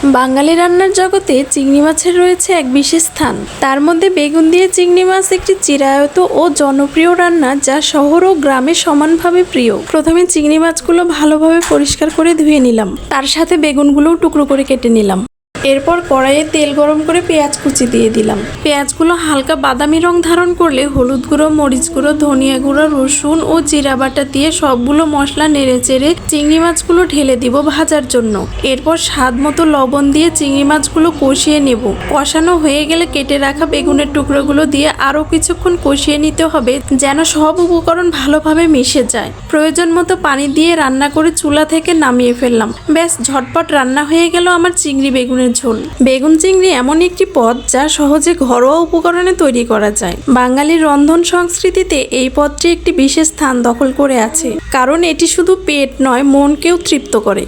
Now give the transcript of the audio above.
বাঙালি রান্নার জগতে চিংড়ি মাছের রয়েছে এক বিশেষ স্থান। তার মধ্যে বেগুন দিয়ে চিংড়ি মাছ একটি চিরায়ত ও জনপ্রিয় রান্না, যা শহর ও গ্রামে সমানভাবে প্রিয়। প্রথমে চিংড়ি মাছগুলো ভালোভাবে পরিষ্কার করে ধুয়ে নিলাম, তার সাথে বেগুনগুলোও টুকরো করে কেটে নিলাম। এরপর কড়াইয়ে তেল গরম করে পেঁয়াজ কুচি দিয়ে দিলাম। পেঁয়াজগুলো হালকা বাদামি রং ধারণ করলে হলুদ গুঁড়ো, মরিচ গুঁড়ো, ধনিয়া গুঁড়ো, রসুন ও জিরা বাটা দিয়ে সবগুলো মশলা নেড়ে চেড়ে চিংড়ি মাছগুলো ঢেলে দিব ভাজার জন্য। এরপর স্বাদ মতো লবণ দিয়ে চিংড়ি মাছগুলো কষিয়ে নেব। কষানো হয়ে গেলে কেটে রাখা বেগুনের টুকরোগুলো দিয়ে আরও কিছুক্ষণ কষিয়ে নিতে হবে, যেন সব উপকরণ ভালোভাবে মিশে যায়। প্রয়োজন মতো পানি দিয়ে রান্না করে চুলা থেকে নামিয়ে ফেললাম। ব্যাস, ঝটপট রান্না হয়ে গেল আমার চিংড়ি বেগুনের ঝোল। বেগুন চিংড়ি এমন একটি পদ যা সহজে ঘরোয়া উপকরণে তৈরি করা যায়। বাঙালির রন্ধন সংস্কৃতিতে এই পদটি একটি বিশেষ স্থান দখল করে আছে, কারণ এটি শুধু পেট নয়, মনকেও তৃপ্ত করে।